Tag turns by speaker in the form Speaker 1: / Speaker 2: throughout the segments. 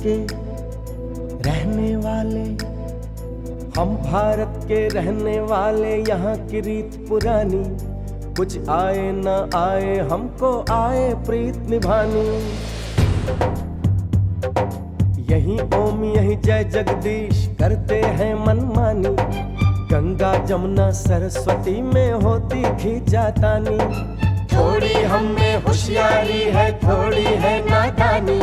Speaker 1: के रहने वाले, हम भारत के रहने वाले, यहाँ की रीत पुरानी, कुछ आए न आए हमको आए प्रीत निभानी। यही ओम यही जय जगदीश करते हैं मनमानी, गंगा जमुना सरस्वती में होती खींचातानी। थोड़ी हम में होशियारी है, थोड़ी है नादानी,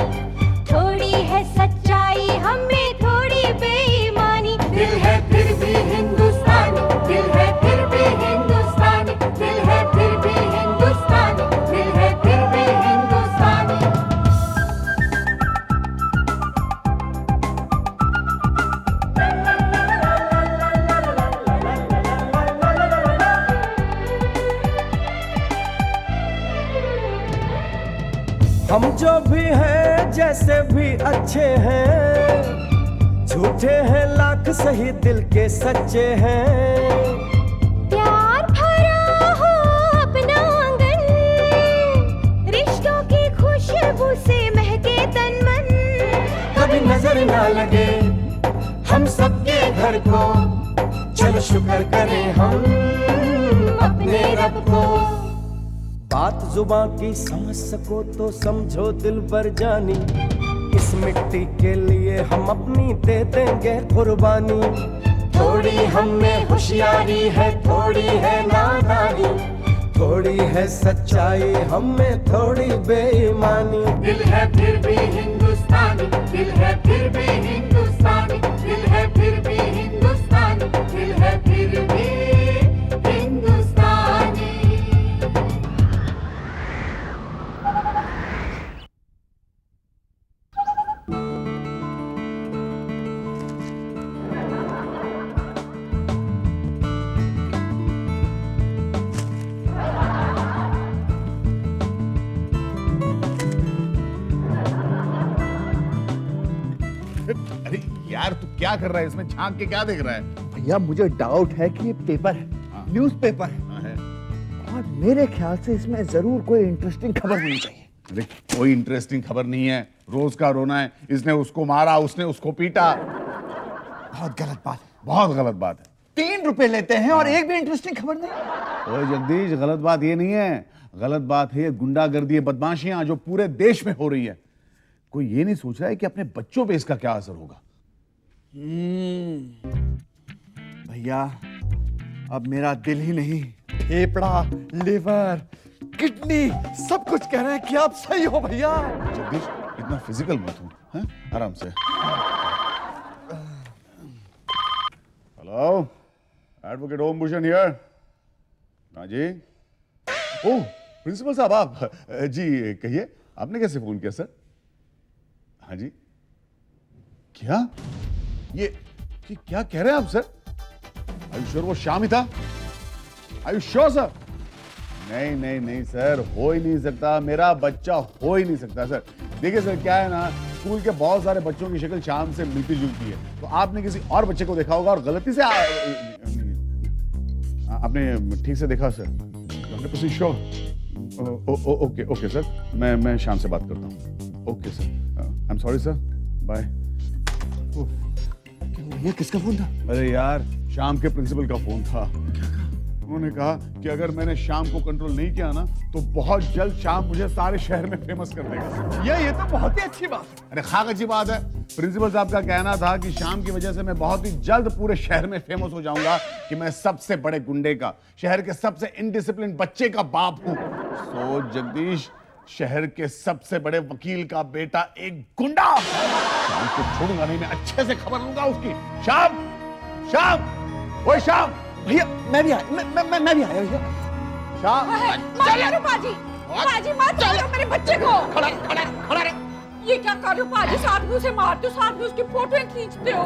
Speaker 2: थोड़ी है सच्चाई हमें थोड़ी बेईमानी।
Speaker 1: दिल है फिर भी हिंदुस्तानी, दिल है फिर भी हिंदुस्तानी, दिल है फिर भी हिंदुस्तानी, दिल है फिर भी हिंदुस्तानी। हम जो भी हैं जैसे भी अच्छे हैं, झूठे हैं लाख सही दिल के सच्चे हैं।
Speaker 2: प्यार भरा हो अपना आंगन, रिश्तों की खुशबू से महके तन मन।
Speaker 1: कभी नजर ना लगे हम सबके घर को, चलो शुक्र करें हम अपने रब को। बात जुबां की समझ सको तो समझो दिल भर जानी, इस मिट्टी के लिए हम अपनी दे देंगे कुर्बानी। थोड़ी हम में होशियारी है, थोड़ी है नादानी, थोड़ी है सच्चाई हम में थोड़ी बेईमानी। दिल है फिर भी हिंदुस्तानी, दिल है फिर भी हिंदुस्तानी, दिल है फिर भी हिंदुस्तानी, दिल है फिर भी हिंदुस्तानी।
Speaker 3: अरे यार तू क्या कर रहा है इसमें, झांक के क्या देख रहा है?
Speaker 4: भैया मुझे डाउट है कि ये पेपर है, न्यूज़पेपर है,
Speaker 3: हाँ है।
Speaker 4: और मेरे ख्याल से इसमें जरूर कोई इंटरेस्टिंग खबर होनी चाहिए।
Speaker 3: अरे कोई इंटरेस्टिंग खबर नहीं है, रोज का रोना है। इसने उसको मारा, उसने उसको पीटा।
Speaker 4: बहुत गलत बात है।
Speaker 3: बहुत गलत बात है।
Speaker 4: 3 रुपए लेते हैं और एक भी इंटरेस्टिंग खबर नहीं।
Speaker 3: ओए जगदीश, गलत बात ये नहीं है, गलत बात है ये गुंडागर्दी, बदमाशियां जो पूरे देश में हो रही है। कोई ये नहीं सोच रहा है कि अपने बच्चों पे इसका क्या असर होगा।
Speaker 4: भैया अब मेरा दिल ही नहीं, फेफड़ा, लिवर, किडनी सब कुछ कह रहे हैं कि आप सही हो भैया।
Speaker 3: जगदीश इतना फिजिकल मत हो, हैं? आराम से। Hello, advocate Om Bhushan here. हाँ जी। ओह प्रिंसिपल साहब आप जी, कहिए आपने कैसे फोन किया सर? हाँ जी। क्या ये क्या कह रहे हैं आप सर? आर यू श्योर वो शाम ही था? Are you sure sir? नहीं नहीं नहीं सर, हो ही नहीं सकता, मेरा बच्चा हो ही नहीं सकता सर। देखिए सर क्या है ना, स्कूल के बहुत सारे बच्चों की शक्ल शाम से मिलती जुलती है, तो आपने किसी और बच्चे को देखा होगा और गलती से आपने ठीक से देखा sir? 100% sure? Okay okay sir, मैं शाम से बात करता हूँ। Okay sir, I am sorry sir, bye.
Speaker 4: ये किसका फोन था?
Speaker 3: अरे यार शाम के प्रिंसिपल का फोन था। उन्होंने कहा कि अगर मैंने शाम को कंट्रोल नहीं किया ना तो बहुत जल्द शाम मुझे सारे शहर में फेमस कर देगा।
Speaker 4: ये तो बहुत ही अच्छी बात है।
Speaker 3: अरे खाक अच्छी बात है। प्रिंसिपल साहब का कहना था कि शाम की वजह से मैं बहुत ही जल्द पूरे शहर में फेमस हो जाऊंगा कि मैं सबसे बड़े गुंडे का, शहर के सबसे इनडिसिप्लिन बच्चे का बाप हूं। सो जगदीश, शहर के सबसे बड़े वकील का बेटा एक गुंडा, शाम को छोड़ूंगा नहीं, मैं अच्छे से खबर लूंगा उसकी। शाम, शाम, ओए शाम।
Speaker 4: भैया मैं भी आया, मैं भी आया भैया।
Speaker 3: शाम
Speaker 5: मत मारो पाजी, पाजी मत मारो मेरे बच्चे को।
Speaker 3: खड़ा खड़ा खड़ा रे।
Speaker 5: ये क्या कर रहे हो पाजी? साथ में उसे मारते हो, साथ में उसकी फोटो खींचते हो।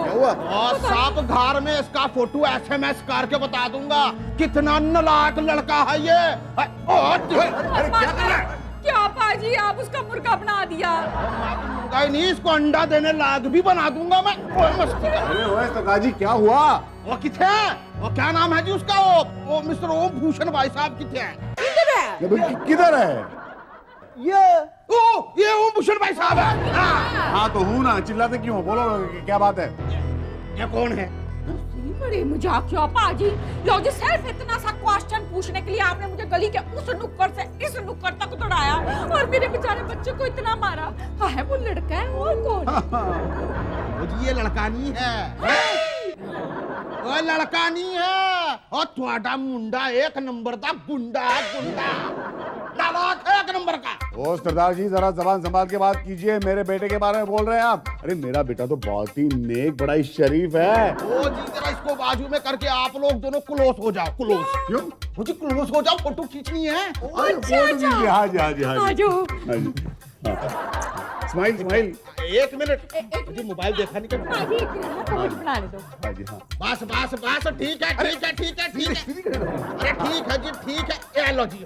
Speaker 6: और सांप घर में इसका फोटो SMS करके बता दूंगा कितना नालायक लड़का है ये।
Speaker 3: अरे क्या कर रहा है?
Speaker 5: क्या पाजी आप उसका मुर्गा बना दिया?
Speaker 6: मुर्गा नहीं, इसको अंडा देने लायक भी बना दूंगा मैं।
Speaker 3: अरे ओए तकाजी क्या हुआ?
Speaker 6: वो किथे है? वो क्या नाम है जी उसका? वो मिस्टर ओम भूषण भाई साहब किथे हैं?
Speaker 5: किधर है?
Speaker 3: किधर है?
Speaker 6: ये ओम भूषण भाई साहब है।
Speaker 3: हाँ तो हूँ ना, चिल्लाते क्यों हो? बोलो क्या बात है?
Speaker 6: ये कौन है?
Speaker 5: तुसी बड़े मजाकिया पाजी। लो जी, सिर्फ इतना सा क्वेश्चन पूछने के लिए आपने मुझे गली के उस नुक्कड़ से इस नुक्कड़ तक दौड़ाया और मेरे बेचारे बच्चे को इतना मारा। हाँ है, वो लड़का है और कौन?
Speaker 6: वो जी ये लड़का नहीं है, वो लड़का नहीं है, और तुम्हारा मुंडा एक नंबर का गुंडा है, गुंडा नालायक है एक नंबर का।
Speaker 3: ओ सरदार जी, जरा जबान संभाल के बात कीजिए। मेरे बेटे के बारे में बोल रहे हैं आप? अरे मेरा बेटा तो बहुत ही नेक, बड़ा ही शरीफ है।
Speaker 6: ओ जी जरा इसको बाजू में करके आप लोग दोनों क्लोज हो जाओ, क्लोज।
Speaker 3: क्यों?
Speaker 6: मुझे क्लोज हो जाओ, फोटो खींचनी है।
Speaker 3: अरे फोटो लीजिए। हाँ जी, हाँ जी, हाँ
Speaker 5: आ
Speaker 3: जी,
Speaker 5: जाओ।
Speaker 3: हाँ जी। Smile smile.
Speaker 6: एक मिनट, मुझे मोबाइल देखा नहीं कर।
Speaker 5: पाजी एक मिनट पोज बना ले दो।
Speaker 3: हाँ जी, हाँ।
Speaker 6: बस बस बस, ठीक है ठीक है ठीक है ठीक है। अरे ठीक है जी, ठीक है। ये लो जी।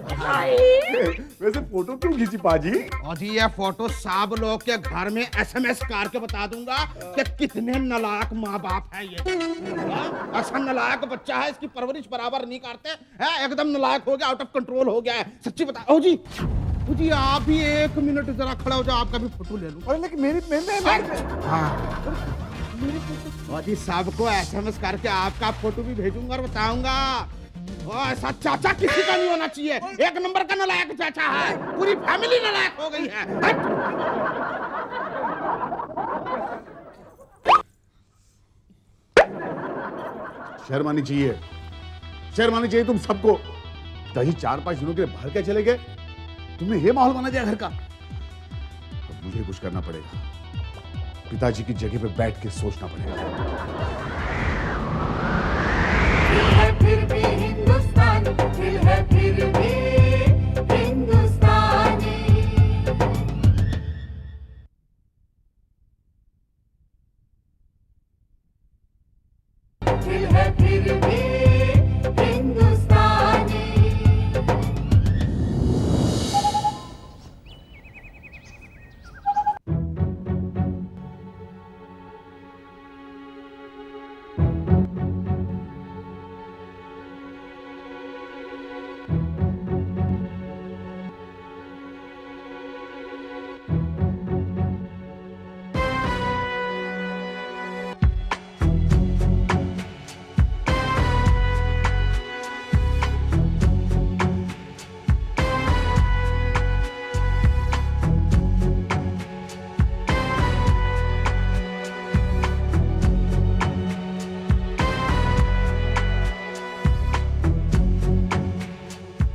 Speaker 3: वैसे फोटो क्यों खींची पाजी?
Speaker 6: और जी ये फोटो सब लोग के घर में SMS करके बता दूंगा कि कितने नालायक माँ बाप है ये। ऐसा नालायक बच्चा है, इसकी परवरिश बराबर नहीं करते हैं, एकदम नालायक हो गया, आउट ऑफ कंट्रोल हो गया है। सच्ची बता। ओ जी आप भी एक मिनट जरा खड़ा हो जाओ, आपका भी फोटो ले लूं।
Speaker 4: अरे लेकिन मेरी
Speaker 6: और जी सबको SMS करके आपका फोटो भी भेजूंगा और बताऊंगा। ओ ऐसा चाचा किसी का नहीं होना चाहिए, एक नंबर का नालायक चाचा है, पूरी फैमिली नालायक हो गई है। हट।
Speaker 3: शर्म आनी चाहिए, शर्म आनी चाहिए तुम सबको। ताजी 4-5 दिनों के लिए बाहर क्या चले गए? तुमने ये माहौल बना दिया घर का। अब मुझे कुछ करना पड़ेगा, पिताजी की जगह पे बैठ के सोचना पड़ेगा।
Speaker 2: दिल है फिर भी हिंदुस्तानी, दिल है फिर भी हिंदुस्तानी। दिल है फिर भी हिंदुस्तानी।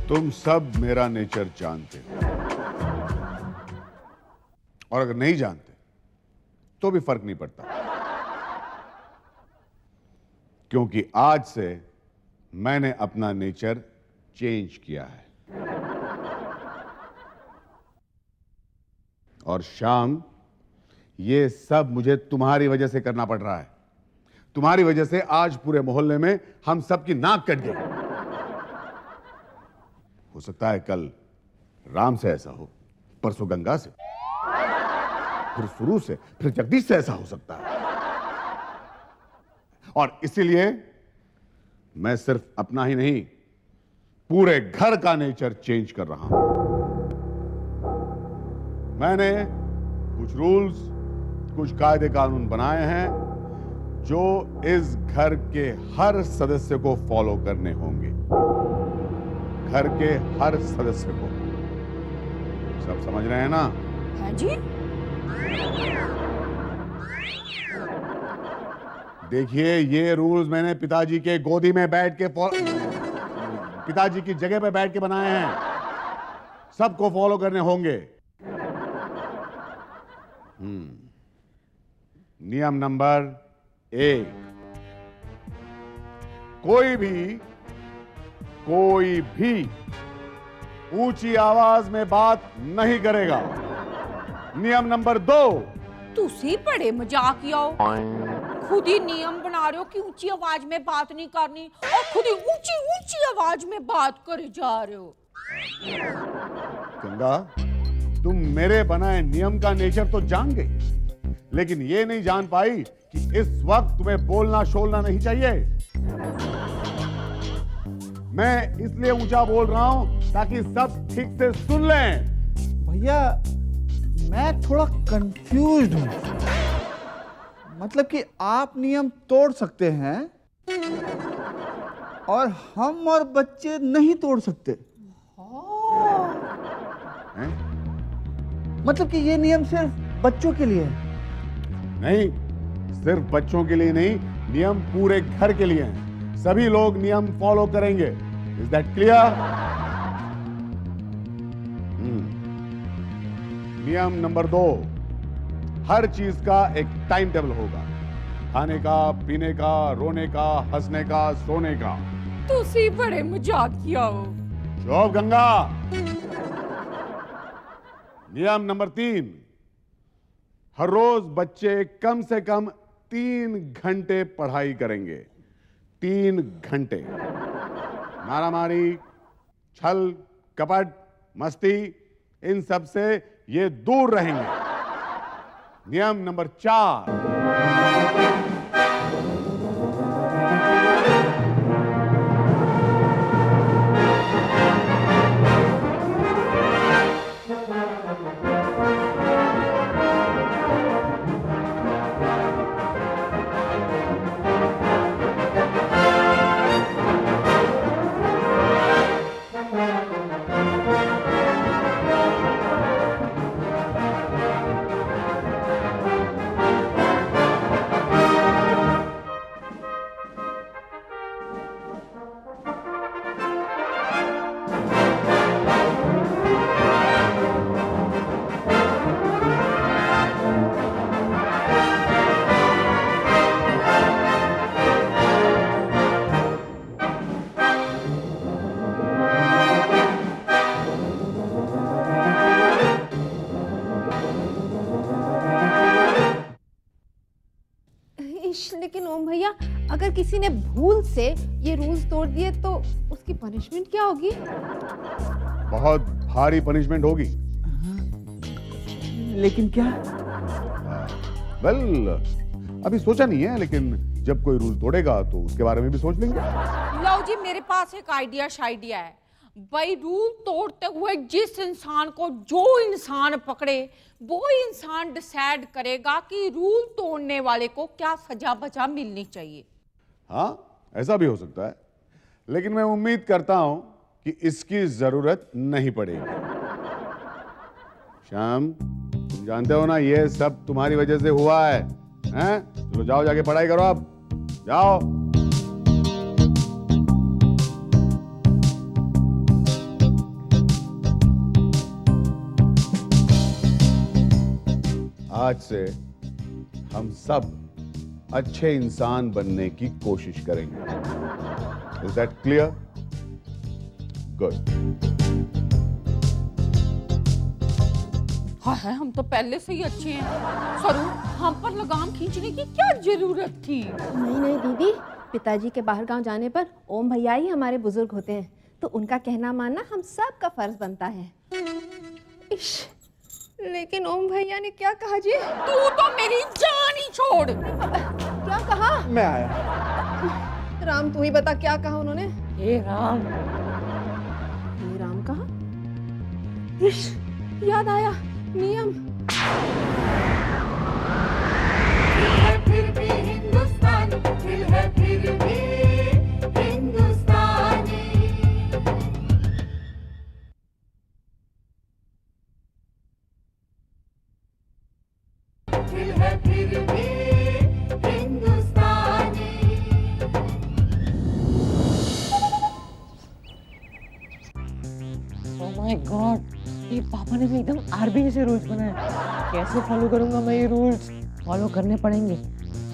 Speaker 3: तुम सब मेरा नेचर जानते हो, और अगर नहीं जानते तो भी फर्क नहीं पड़ता, क्योंकि आज से मैंने अपना नेचर चेंज किया है। और शाम, ये सब मुझे तुम्हारी वजह से करना पड़ रहा है। तुम्हारी वजह से आज पूरे मोहल्ले में हम सबकी नाक कट गई। हो सकता है कल राम से ऐसा हो, परसों गंगा से, फिर सुरू से, फिर जगदीश से ऐसा हो सकता है। और इसीलिए मैं सिर्फ अपना ही नहीं, पूरे घर का नेचर चेंज कर रहा हूं। मैंने कुछ रूल्स, कुछ कायदे कानून बनाए हैं जो इस घर के हर सदस्य को फॉलो करने होंगे। घर के हर सदस्य को। सब समझ रहे हैं ना?
Speaker 5: हाँ जी।
Speaker 3: देखिए, ये रूल्स मैंने पिताजी के गोदी में बैठ के पिताजी की जगह पे बैठ के बनाए हैं। सबको फॉलो करने होंगे। नियम नंबर 1, कोई भी ऊंची आवाज में बात नहीं करेगा। नियम नंबर 2,
Speaker 5: तुसी बड़े मजाकिया हो। खुद ही नियम बना रहे हो कि ऊंची आवाज में बात नहीं करनी, और खुद ही ऊंची ऊंची आवाज में बात करे जा रहे हो।
Speaker 3: गंगा, तुम मेरे बनाए नियम का नेचर तो जान गई, लेकिन ये नहीं जान पाई कि इस वक्त तुम्हें बोलना शोलना नहीं चाहिए। मैं इसलिए ऊंचा बोल रहा हूं ताकि सब ठीक से सुन लें।
Speaker 4: भैया मैं थोड़ा कंफ्यूज्ड हूं। मतलब कि आप नियम तोड़ सकते हैं और हम और बच्चे नहीं तोड़ सकते।
Speaker 3: हैं?
Speaker 4: मतलब कि ये नियम सिर्फ बच्चों के लिए है।
Speaker 3: नहीं, सिर्फ बच्चों के लिए नहीं, नियम पूरे घर के लिए हैं। सभी लोग नियम फॉलो करेंगे। Is that clear? नियम नंबर 2, हर चीज का एक टाइम टेबल होगा। खाने का, पीने का, रोने का, हंसने का, सोने का।
Speaker 5: तुसी बड़े मजाकिया हो।
Speaker 3: चुप गंगा। नियम नंबर 3, हर रोज बच्चे कम से कम 3 घंटे पढ़ाई करेंगे। 3 घंटे। मारामारी, छल कपट, मस्ती, इन सब से ये दूर रहेंगे। नियम नंबर 4,
Speaker 7: लेकिन ओम भैया, अगर किसी ने भूल से ये रूल्स तोड़ दिए तो उसकी पनिशमेंट क्या होगी?
Speaker 3: बहुत भारी पनिशमेंट होगी।
Speaker 4: लेकिन क्या?
Speaker 3: वेल, अभी सोचा नहीं है, लेकिन जब कोई रूल तोड़ेगा तो उसके बारे में भी सोच लेंगे।
Speaker 5: लो जी, मेरे पास एक आइडिया है भाई। रूल तोड़ते हुए जिस इंसान को जो इंसान पकड़े, वो इंसान डिसाइड करेगा कि रूल तोड़ने वाले को क्या सजा बजा मिलनी चाहिए।
Speaker 3: हाँ, ऐसा भी हो सकता है, लेकिन मैं उम्मीद करता हूं कि इसकी जरूरत नहीं पड़ेगी। श्याम, तुम जानते हो ना, ये सब तुम्हारी वजह से हुआ है, हैं? चलो जाओ, जाके पढ़ाई करो। अब जाओ। आज से हम सब अच्छे इंसान बनने की कोशिश करेंगे। Is that clear? गुड।
Speaker 5: हाँ है, हम तो पहले से ही अच्छे हैं। सरू, हम पर लगाम खींचने की क्या जरूरत थी?
Speaker 7: नहीं नहीं दीदी, पिताजी के बाहर गांव जाने पर ओम भैया ही हमारे बुजुर्ग होते हैं, तो उनका कहना मानना हम सब का फर्ज बनता है। इश, लेकिन ओम भैया ने क्या कहा जी?
Speaker 5: तू तो मेरी जान ही छोड़।
Speaker 7: क्या कहा?
Speaker 4: मैं आया।
Speaker 7: राम, तू ही बता क्या कहा उन्होंने?
Speaker 5: हे राम।
Speaker 7: हे राम कहा? इश, याद आया, नियम।
Speaker 2: दिल है फिर भी हिंदुस्तान, दिल है फिर भी हिंदुस्तानी। दिल है फिर भी हिंदुस्तानी।
Speaker 8: ओह माय गॉड, ये पापा ने भी एकदम आरबीआई से रूल्स बनाए। कैसे फॉलो करूंगा मैं ये रूल्स? फॉलो करने पड़ेंगे।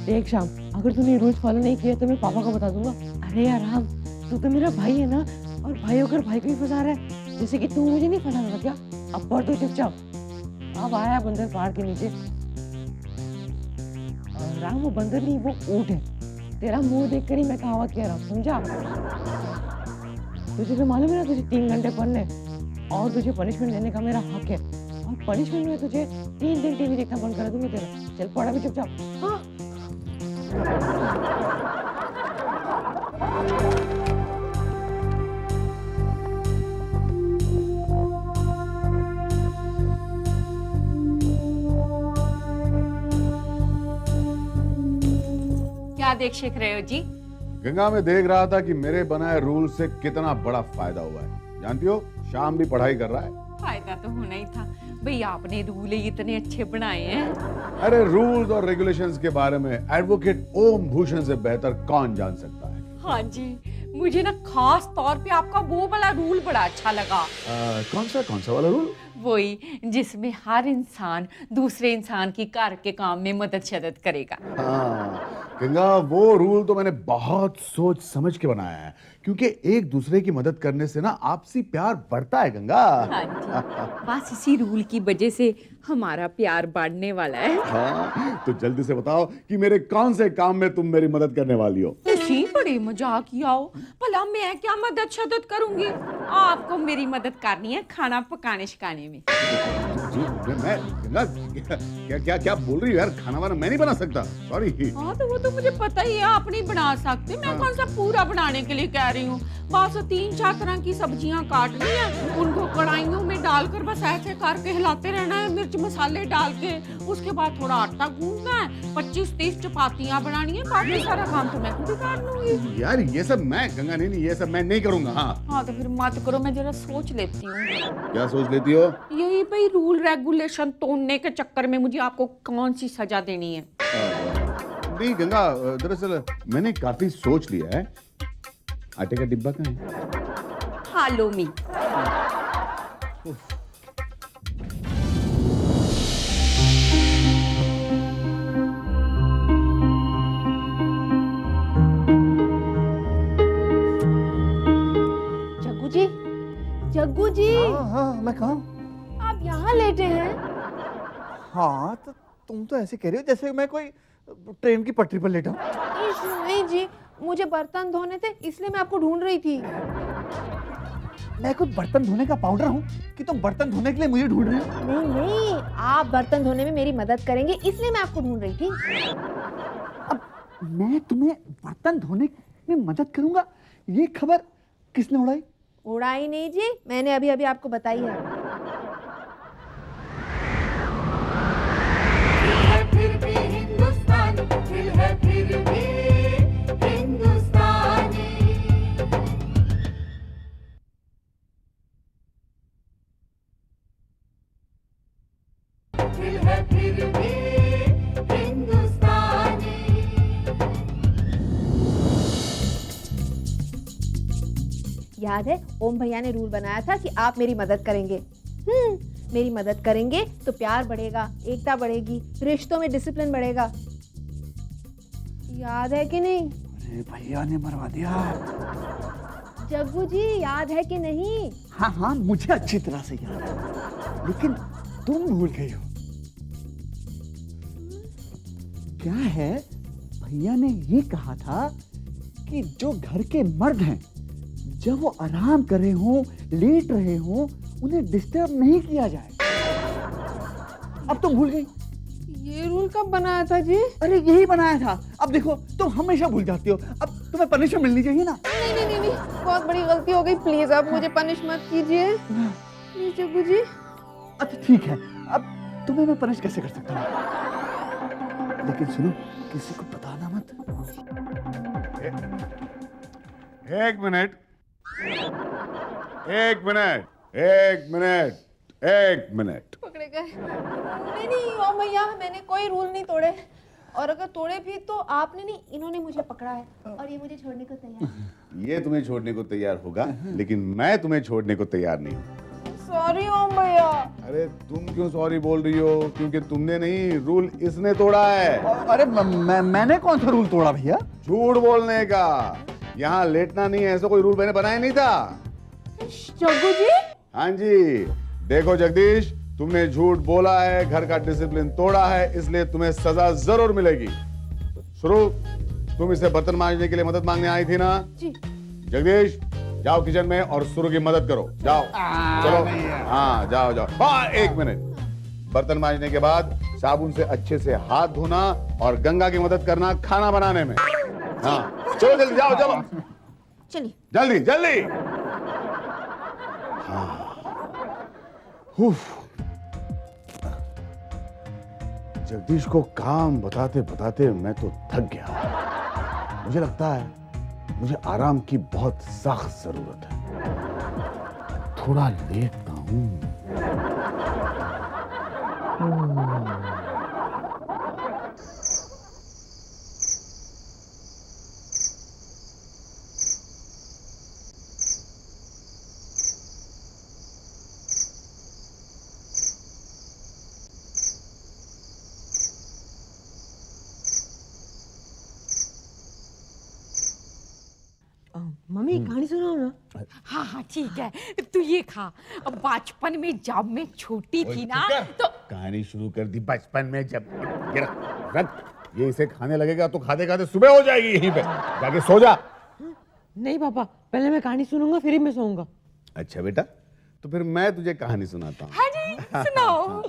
Speaker 8: देख श्याम, अगर तूने ये रूल्स फॉलो नहीं किए तो मैं पापा को बता दूंगा। अरे यार राम, तू तो मेरा भाई है ना, और भाई होकर भाई को ही फंसा रहा है, जैसे कि तू मुझे नहीं फंसा रहा क्या? अब पढ़ तो चुपचाप। अब आया बंदर पहाड़ के नीचे। राम, वो बंदर नहीं, वो ऊंट है। तेरा मुंह देखकर ही मैं कहावत कह रहा हूँ, समझा? तुझे तो मालूम है ना, तुझे 3 घंटे पढ़ने और तुझे पनिशमेंट देने का मेरा हक है, और पनिशमेंट में तुझे 3 दिन टीवी देखना बंद करा दूंगा तेरा। चल पढ़ा भी चुपचाप। हाँ।
Speaker 5: देख सीख रहे हो जी?
Speaker 3: गंगा में देख रहा था कि मेरे बनाए रूल से कितना बड़ा फायदा हुआ है। जानती हो, शाम भी पढ़ाई कर रहा है।
Speaker 5: फायदा तो होना ही था भाई, आपने रूल ही इतने अच्छे बनाए हैं।
Speaker 3: अरे रूल्स और रेगुलेशंस के बारे में एडवोकेट ओम भूषण से बेहतर कौन जान सकता है।
Speaker 5: हाँ जी, मुझे ना खास तौर पे आपका वो वाला रूल बड़ा अच्छा लगा।
Speaker 3: कौन सा वाला रूल?
Speaker 5: वही जिसमें हर इंसान दूसरे इंसान की घर के काम में मदद शदद करेगा।
Speaker 3: हाँ गंगा, वो रूल तो मैंने बहुत सोच समझ के बनाया है, क्योंकि एक दूसरे की मदद करने से ना आपसी प्यार बढ़ता है गंगा।
Speaker 5: हाँ जी, बस इसी रूल की वजह से हमारा प्यार बढ़ने वाला है।
Speaker 3: हाँ, तो जल्दी से बताओ कि मेरे कौन से काम में तुम मेरी मदद करने वाली हो।
Speaker 5: जी बड़ी मजाकिया हो, भला मैं क्या मदद शदद करूंगी? आपको मेरी मदद करनी है खाना पकाने शिकाने में।
Speaker 3: मैं गंगा, क्या बोल रही हो यार? खाना वाना मैं नहीं बना सकता, सॉरी।
Speaker 5: हाँ तो वो तो मुझे पता ही है, आप नहीं बना सकते। मैं कौन सा पूरा बनाने के लिए कह रही हूँ। बस 3-4 तरह की सब्जियां काटनी है, उनको कढ़ाइयों में डालकर बस ऐसे करके हिलाते रहना है, मिर्च मसाले डाल के। उसके बाद थोड़ा आटा गूंदना है, 25-30 चपातियां बनानी है, बाकी सारा काम तो मैं खुद ही कर लूंगी।
Speaker 3: यार ये सब मैं गंगा नहीं, ये सब मैं नहीं करूंगा।
Speaker 5: हाँ तो फिर मत करो, मैं जरा सोच लेती हूँ।
Speaker 3: क्या सोच लेती हो?
Speaker 5: यही भाई रूल रेगुलेशन तोड़ने के चक्कर में मुझे आपको कौन सी सजा देनी है?
Speaker 3: नहीं गंगा, दरअसल मैंने काफी सोच लिया है। आटे का डिब्बा कहाँ है?
Speaker 5: हालो मी।
Speaker 7: जग्गू जी, जग्गू जी,
Speaker 4: हाँ, मैं कहा।
Speaker 7: आप यहाँ लेटे हैं?
Speaker 4: हाँ, तो तुम तो ऐसे कह रही हो जैसे मैं कोई ट्रेन की पटरी पर लेटा हूँ।
Speaker 7: नहीं जी, मुझे बर्तन धोने थे इसलिए मैं आपको ढूंढ रही थी।
Speaker 4: मैं कोई बर्तन धोने का पाउडर हूँ कि तुम बर्तन धोने के लिए मुझे ढूंढ रही हो?
Speaker 7: नहीं नहीं, आप बर्तन धोने में मेरी मदद करेंगे इसलिए मैं आपको ढूंढ रही थी।
Speaker 4: अब मैं तुम्हें बर्तन धोने में मदद करूंगा, ये खबर किसने उड़ाई?
Speaker 7: उड़ाई नहीं जी, मैंने अभी अभी आपको बताई है।
Speaker 2: फिर भी हिंदुस्तान, दिल है फिर भी हिंदुस्तानी। दिल है फिर भी हिंदुस्तानी।
Speaker 7: याद है ओम भैया ने रूल बनाया था कि आप मेरी मदद करेंगे। मेरी मदद करेंगे तो प्यार बढ़ेगा, एकता बढ़ेगी, रिश्तों में डिसिप्लिन बढ़ेगा। याद है कि नहीं?
Speaker 4: अरे भैया ने मरवा दिया।
Speaker 7: जग्गू जी याद है कि नहीं?
Speaker 4: हाँ हाँ, मुझे अच्छी तरह से याद है, लेकिन तुम भूल गई हो। क्या है, भैया ने ये कहा था कि जो घर के मर्द हैं जब वो आराम कर रहे हों, लेट रहे हों, उन्हें डिस्टर्ब नहीं किया जाए। अब तुम भूल गई?
Speaker 7: ये रूल कब बनाया था जी?
Speaker 4: अरे यही बनाया था। अब देखो, तुम हमेशा भूल जाती हो। अब तुम्हें पनिशमेंट मिलनी चाहिए ना।
Speaker 7: नहीं नहीं नहीं, नहीं। बहुत बड़ी गलती हो गई, प्लीज आप मुझे पनिश मत कीजिए। प्लीज जग्गू जी।
Speaker 4: अच्छा ठीक है, अब तुम्हें मैं पनिश कैसे कर सकता हूँ, लेकिन सुनो, किसी को बताना मत।
Speaker 3: एक मिनट, एक मिनट, एक मिनट, एक मिनट।
Speaker 7: पकड़े गए। नहीं नहीं ओ भैया, मैंने कोई रूल नहीं तोड़े, और अगर तोड़े भी तो आपने नहीं, इन्होंने मुझे पकड़ा है और ये मुझे छोड़ने को तैयार है।
Speaker 3: ये तुम्हें छोड़ने को तैयार होगा, लेकिन मैं तुम्हें छोड़ने को तैयार नहीं हूँ।
Speaker 7: सॉरी ओम भैया।
Speaker 3: अरे तुम क्यों सॉरी बोल रही हो? क्योंकि तुमने नहीं, रूल इसने तोड़ा है।
Speaker 4: अरे मैंने कौन सा रूल तोड़ा भैया?
Speaker 3: झूठ बोलने का। यहाँ लेटना नहीं है, ऐसा कोई रूल मैंने बनाया नहीं था।
Speaker 7: जग्गू जी।
Speaker 3: हाँ जी, देखो जगदीश, तुमने झूठ बोला है, घर का डिसिप्लिन तोड़ा है, इसलिए तुम्हें सजा जरूर मिलेगी। शुरू, तुम इसे बर्तन मांजने के लिए मदद मांगने आई थी ना?
Speaker 7: जी।
Speaker 3: जगदीश, जाओ किचन में और शुरू की मदद करो। जाओ, चलो। हाँ जाओ जाओ। हाँ, एक मिनट। बर्तन मांजने के बाद साबुन से अच्छे से हाथ धोना और गंगा की मदद करना खाना बनाने में। हाँ, चलो जल्दी जाओ, चलो
Speaker 7: चलिए
Speaker 3: जल्दी जल्दी। हाँ, जगदीश को काम बताते बताते मैं तो थक गया। मुझे लगता है मुझे आराम की बहुत सख्त जरूरत है। थोड़ा लेटता हूं।
Speaker 8: मम्मी कहानी सुनाओ ना।
Speaker 5: हाँ हाँ ठीक है, तू ये खा। बचपन में जब मैं छोटी थी ना तो
Speaker 3: कहानी शुरू कर दी बचपन में जब। ये रख, रख। ये इसे खाने लगेगा तो खाते खाते सुबह हो जाएगी यहीं पे। जाके सो जा।
Speaker 8: नहीं पापा, पहले मैं कहानी सुनूंगा फिर ही मैं सोऊंगा।
Speaker 3: अच्छा बेटा, तो फिर मैं तुझे कहानी सुनाता हूँ।
Speaker 5: हाँ जी सुनाओ।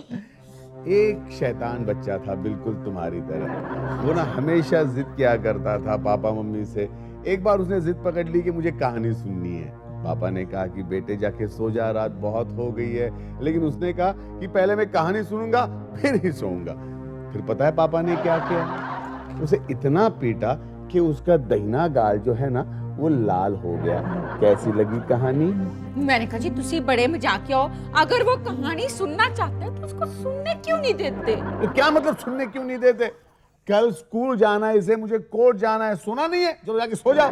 Speaker 3: एक शैतान बच्चा था बिल्कुल तुम्हारी तरह। वो ना हमेशा जिद किया करता था पापा मम्मी से। एक बार उसने जिद पकड़ ली कि मुझे कहानी सुननी है। पापा ने कहा कि बेटे जाके सो जा, रात बहुत हो गई है। लेकिन उसने कहा कि पहले मैं कहानी सुनूंगा फिर ही सोऊंगा। फिर पता है पापा ने क्या किया? उसे इतना पीटा कि उसका दाहिना गाल जो है ना वो लाल हो गया। कैसी लगी कहानी?
Speaker 5: मैंने कहा जी तुसी बड़े मजाकिया हो, अगर वो कहानी सुनना चाहते हैं तो उसको सुनने क्यों नहीं देते?
Speaker 3: तो क्या मतलब सुनने क्यों नहीं देते? कल स्कूल जाना है इसे, मुझे कोर्ट जाना है, सोना नहीं है? चलो जाके सो जाओ।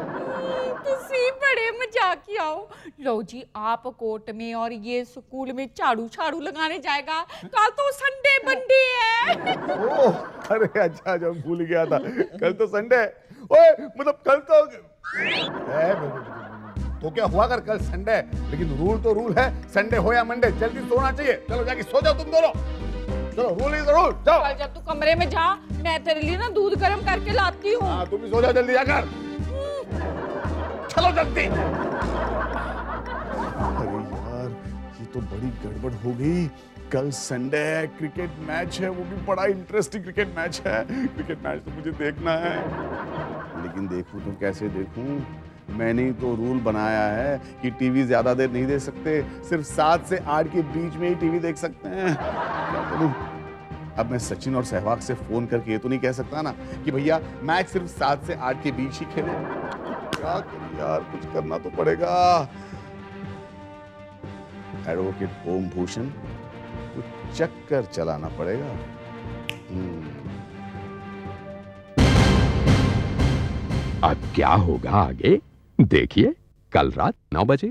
Speaker 5: तुसी बड़े मजाकिया हो। लो जी, आप कोर्ट में और ये स्कूल में झाड़ू झाड़ू लगाने जाएगा। कल तो संडे बंडे है।
Speaker 3: ओह, अरे अच्छा, जब भूल गया था कल तो संडे है। ओए मतलब कल तो तो क्या हुआ अगर कल संडे है? लेकिन रूल तो रूल है, संडे हो या मंडे जल्दी सोना चाहिए। चलो जाके सो जाओ तुम दोनों। चलो, रूल इज रूल। जाओ।
Speaker 5: कल जब तू कमरे में जा, मैं तेरे लिए ना दूध गर्म करके लाती हूँ।
Speaker 3: हाँ, तुम भी सो जाओ जल्दी जाकर। चलो जल्दी। अरे यार, ये तो बड़ी गड़बड़ हो गई। कल संडे है, क्रिकेट मैच है, वो भी बड़ा इंटरेस्टिंग क्रिकेट मैच है। क्रिकेट मैच तो मुझे देखना है, लेकिन देखूं तो कैसे देखूं? मैंने ही तो रूल बनाया है कि टीवी ज्यादा देर नहीं देख सकते, सिर्फ 7 से 8 के बीच में ही टीवी देख सकते हैं। क्या करूं? अब मैं सचिन और सहवाग से फोन करके ये तो नहीं कह सकता ना कि भैया मैच सिर्फ 7 से 8 के बीच ही खेले। क्या करूं यार, कुछ करना तो पड़ेगा। एडवोकेट ओम भूषण, कुछ चक्कर चलाना पड़ेगा।
Speaker 9: अब क्या होगा आगे देखिए कल रात 9 बजे।